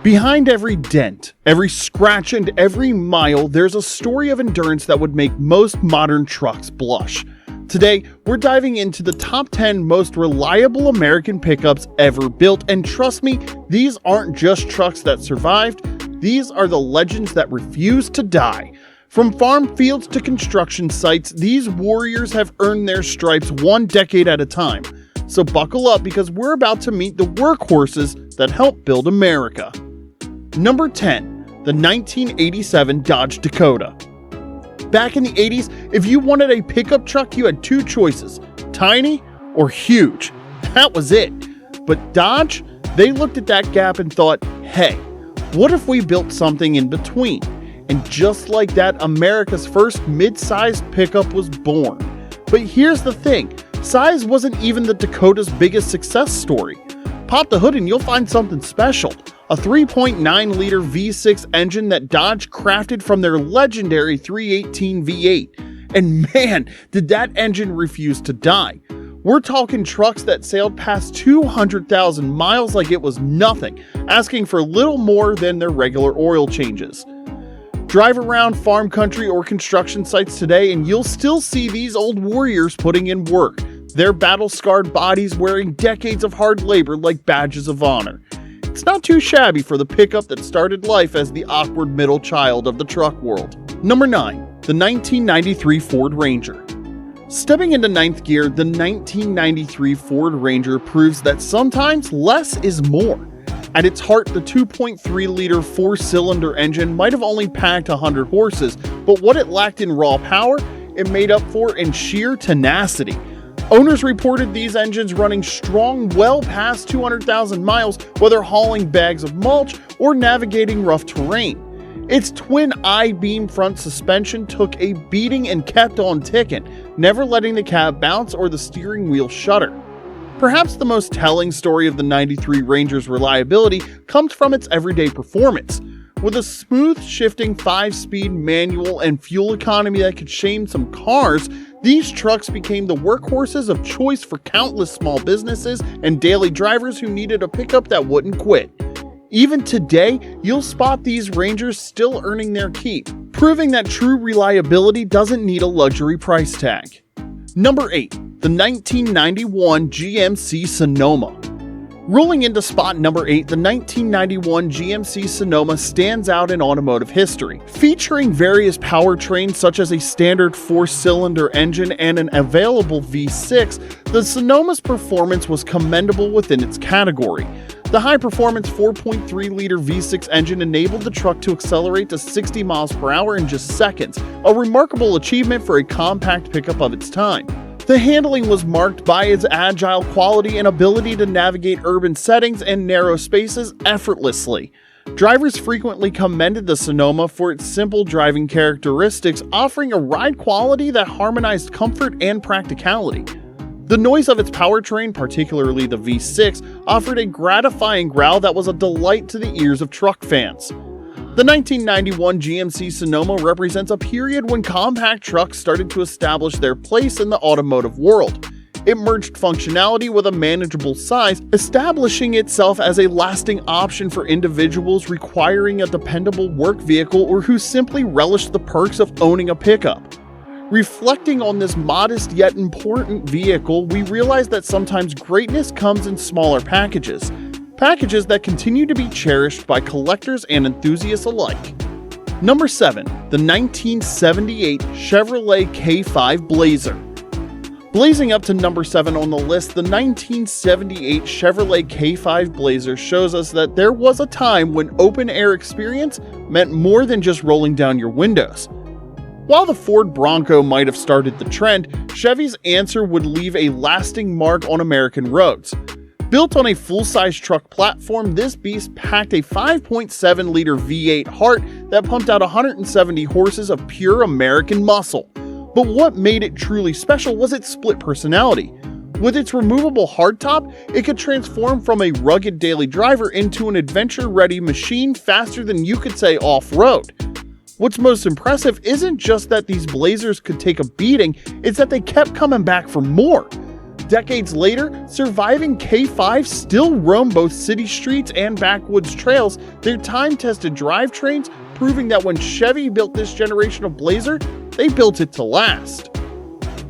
Behind every dent, every scratch, and every mile, there's a story of endurance that would make most modern trucks blush. Today, we're diving into the top 10 most reliable American pickups ever built, and trust me, these aren't just trucks that survived, these are the legends that refuse to die. From farm fields to construction sites, these warriors have earned their stripes one decade at a time. So buckle up because we're about to meet the workhorses that help build America. Number 10, the 1987 Dodge Dakota. Back in the 80s, if you wanted a pickup truck, you had two choices, tiny or huge. That was it. But Dodge, they looked at that gap and thought, hey, what if we built something in between? And just like that, America's first mid-sized pickup was born. But here's the thing, size wasn't even the Dakota's biggest success story. Pop the hood and you'll find something special. A 3.9-liter V6 engine that Dodge crafted from their legendary 318 V8. And man, did that engine refuse to die. We're talking trucks that sailed past 200,000 miles like it was nothing, asking for little more than their regular oil changes. Drive around farm country or construction sites today and you'll still see these old warriors putting in work, their battle-scarred bodies wearing decades of hard labor like badges of honor. It's not too shabby for the pickup that started life as the awkward middle child of the truck world. Number 9, the 1993 Ford Ranger. Stepping into ninth gear, the 1993 Ford Ranger proves that sometimes less is more. At its heart, the 2.3-liter four-cylinder engine might have only packed 100 horses, but what it lacked in raw power, it made up for in sheer tenacity. Owners reported these engines running strong well past 200,000 miles, whether hauling bags of mulch or navigating rough terrain. Its twin I-beam front suspension took a beating and kept on ticking, never letting the cab bounce or the steering wheel shudder. Perhaps the most telling story of the 93 Ranger's reliability comes from its everyday performance. With a smooth shifting 5-speed manual and fuel economy that could shame some cars, these trucks became the workhorses of choice for countless small businesses and daily drivers who needed a pickup that wouldn't quit. Even today, you'll spot these Rangers still earning their keep, proving that true reliability doesn't need a luxury price tag. Number 8, the 1991 GMC Sonoma. Rolling into spot number 8, the 1991 GMC Sonoma stands out in automotive history. Featuring various powertrains such as a standard 4-cylinder engine and an available V6, the Sonoma's performance was commendable within its category. The high-performance 4.3-liter V6 engine enabled the truck to accelerate to 60 miles per hour in just seconds, a remarkable achievement for a compact pickup of its time. The handling was marked by its agile quality and ability to navigate urban settings and narrow spaces effortlessly. Drivers frequently commended the Sonoma for its simple driving characteristics, offering a ride quality that harmonized comfort and practicality. The noise of its powertrain, particularly the V6, offered a gratifying growl that was a delight to the ears of truck fans. The 1991 GMC Sonoma represents a period when compact trucks started to establish their place in the automotive world. It merged functionality with a manageable size, establishing itself as a lasting option for individuals requiring a dependable work vehicle or who simply relish the perks of owning a pickup. Reflecting on this modest yet important vehicle, we realize that sometimes greatness comes in smaller packages. Packages that continue to be cherished by collectors and enthusiasts alike. Number 7, the 1978 Chevrolet K5 Blazer. Blazing up to number 7 on the list, the 1978 Chevrolet K5 Blazer shows us that there was a time when open-air experience meant more than just rolling down your windows. While the Ford Bronco might have started the trend, Chevy's answer would leave a lasting mark on American roads. Built on a full-size truck platform, this beast packed a 5.7-liter V8 heart that pumped out 170 horses of pure American muscle. But what made it truly special was its split personality. With its removable hardtop, it could transform from a rugged daily driver into an adventure-ready machine faster than you could say off-road. What's most impressive isn't just that these Blazers could take a beating, it's that they kept coming back for more. Decades later, surviving K5s still roam both city streets and backwoods trails, their time-tested drivetrains proving that when Chevy built this generation of Blazer, they built it to last.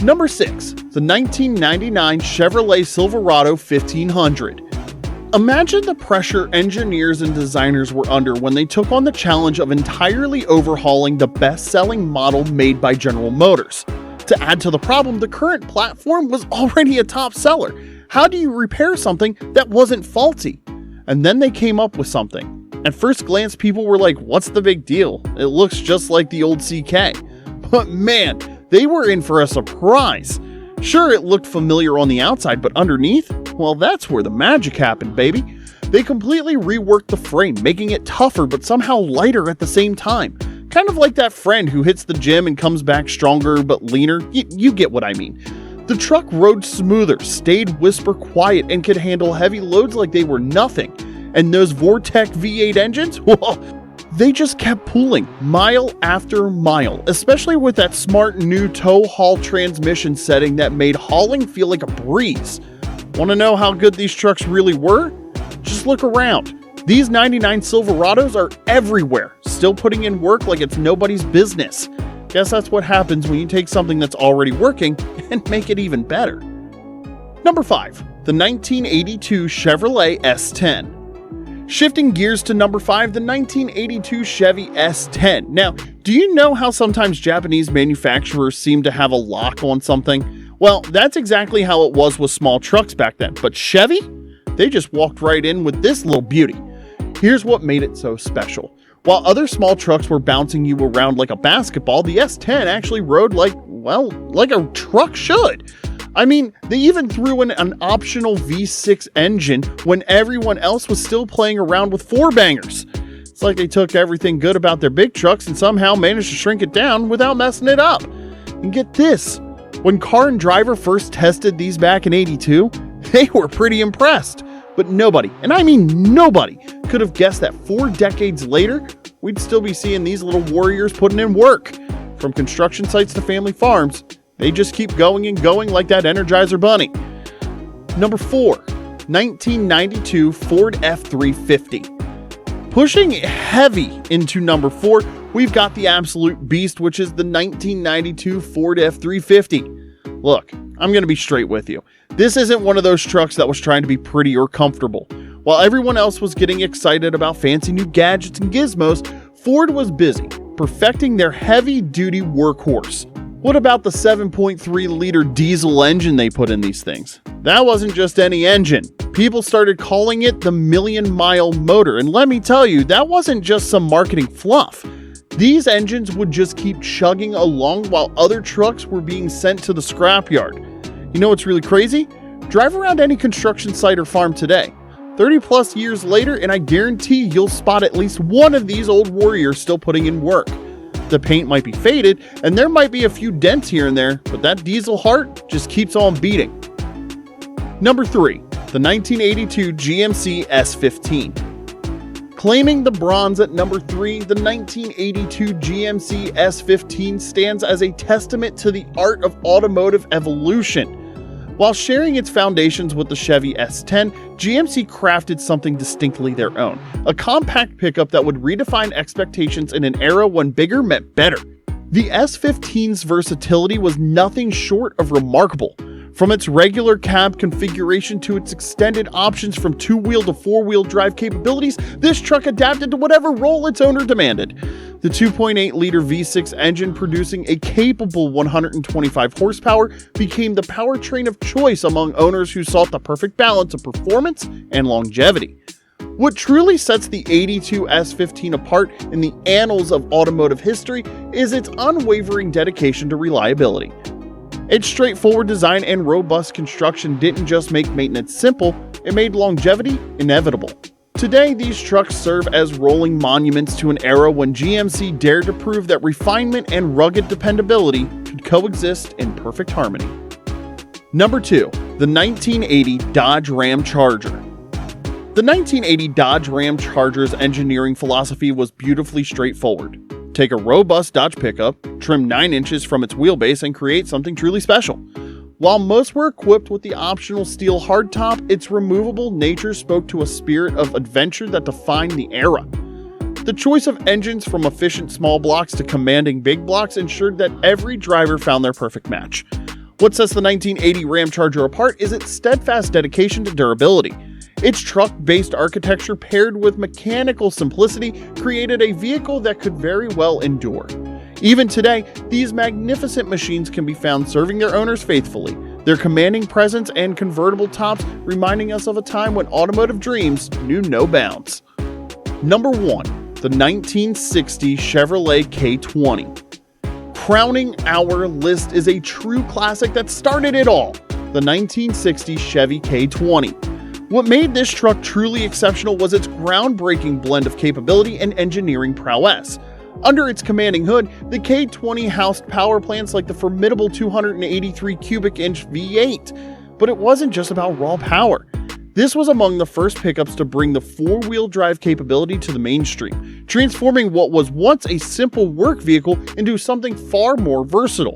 Number 6. The 1999 Chevrolet Silverado 1500. Imagine the pressure engineers and designers were under when they took on the challenge of entirely overhauling the best-selling model made by General Motors. To add to the problem, the current platform was already a top seller. How do you repair something that wasn't faulty? And then they came up with something. At first glance, people were like, what's the big deal? It looks just like the old CK. But man, they were in for a surprise. Sure, it looked familiar on the outside, but underneath? Well, that's where the magic happened, baby. They completely reworked the frame, making it tougher but somehow lighter at the same time. Kind of like that friend who hits the gym and comes back stronger but leaner. You get what I mean. The truck rode smoother, stayed whisper quiet, and could handle heavy loads like they were nothing. And those Vortec V8 engines? Well, they just kept pulling mile after mile, especially with that smart new tow haul transmission setting that made hauling feel like a breeze. Want to know how good these trucks really were? Just look around. These 99 Silverados are everywhere, still putting in work like it's nobody's business. Guess that's what happens when you take something that's already working and make it even better. Number 5. The 1982 Chevrolet S10. Shifting gears to number 5, the 1982 Chevy S10. Now, do you know how sometimes Japanese manufacturers seem to have a lock on something? Well, that's exactly how it was with small trucks back then. But Chevy? They just walked right in with this little beauty. Here's what made it so special. While other small trucks were bouncing you around like a basketball, the S10 actually rode like a truck should. I mean, they even threw in an optional V6 engine when everyone else was still playing around with four-bangers. It's like they took everything good about their big trucks and somehow managed to shrink it down without messing it up. And get this, when Car and Driver first tested these back in '82, they were pretty impressed. But nobody, and I mean nobody, could have guessed that 4 decades later, we'd still be seeing these little warriors putting in work. From construction sites to family farms, they just keep going and going like that Energizer Bunny. Number 4, 1992 Ford F350. Pushing heavy into number 4, we've got the absolute beast, which is the 1992 Ford F350. Look, I'm going to be straight with you. This isn't one of those trucks that was trying to be pretty or comfortable. While everyone else was getting excited about fancy new gadgets and gizmos, Ford was busy perfecting their heavy-duty workhorse. What about the 7.3-liter diesel engine they put in these things? That wasn't just any engine. People started calling it the million-mile motor, and let me tell you, that wasn't just some marketing fluff. These engines would just keep chugging along while other trucks were being sent to the scrapyard. You know what's really crazy? Drive around any construction site or farm today. 30 plus years later, and I guarantee you'll spot at least one of these old warriors still putting in work. The paint might be faded, and there might be a few dents here and there, but that diesel heart just keeps on beating. Number 3, the 1982 GMC S10. Claiming the bronze at number 3, the 1982 GMC S10 stands as a testament to the art of automotive evolution. While sharing its foundations with the Chevy S10, GMC crafted something distinctly their own, a compact pickup that would redefine expectations in an era when bigger meant better. The S10's versatility was nothing short of remarkable. From its regular cab configuration to its extended options from 2-wheel to 4-wheel drive capabilities, this truck adapted to whatever role its owner demanded. The 2.8-liter V6 engine, producing a capable 125 horsepower, became the powertrain of choice among owners who sought the perfect balance of performance and longevity. What truly sets the '82 S10 apart in the annals of automotive history is its unwavering dedication to reliability. Its straightforward design and robust construction didn't just make maintenance simple, it made longevity inevitable. Today, these trucks serve as rolling monuments to an era when GMC dared to prove that refinement and rugged dependability could coexist in perfect harmony. Number 2, the 1980 Dodge Ramcharger. The 1980 Dodge Ramcharger's engineering philosophy was beautifully straightforward. Take a robust Dodge pickup, trim 9 inches from its wheelbase, and create something truly special. While most were equipped with the optional steel hardtop, its removable nature spoke to a spirit of adventure that defined the era. The choice of engines from efficient small blocks to commanding big blocks ensured that every driver found their perfect match. What sets the 1980 Ramcharger apart is its steadfast dedication to durability. Its truck-based architecture paired with mechanical simplicity created a vehicle that could very well endure. Even today, these magnificent machines can be found serving their owners faithfully, their commanding presence and convertible tops reminding us of a time when automotive dreams knew no bounds. Number 1. The 1960 Chevrolet K20. Crowning our list is a true classic that started it all, the 1960 Chevy K20. What made this truck truly exceptional was its groundbreaking blend of capability and engineering prowess. Under its commanding hood, the K20 housed power plants like the formidable 283 cubic inch V8. But it wasn't just about raw power. This was among the first pickups to bring the four-wheel drive capability to the mainstream, transforming what was once a simple work vehicle into something far more versatile.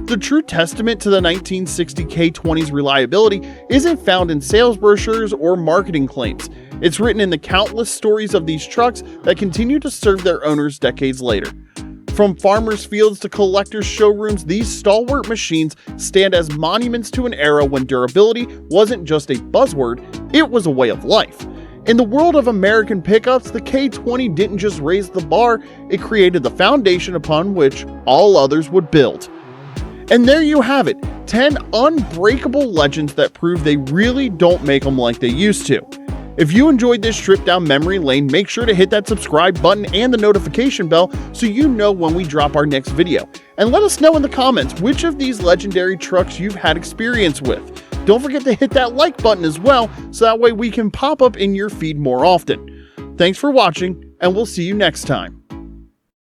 The true testament to the 1960 K20's reliability isn't found in sales brochures or marketing claims. It's written in the countless stories of these trucks that continue to serve their owners decades later. From farmers' fields to collectors' showrooms, these stalwart machines stand as monuments to an era when durability wasn't just a buzzword, it was a way of life. In the world of American pickups, the K20 didn't just raise the bar, it created the foundation upon which all others would build. And there you have it, 10 unbreakable legends that prove they really don't make them like they used to. If you enjoyed this trip down memory lane, make sure to hit that subscribe button and the notification bell so you know when we drop our next video. And let us know in the comments which of these legendary trucks you've had experience with. Don't forget to hit that like button as well so that way we can pop up in your feed more often. Thanks for watching, and we'll see you next time.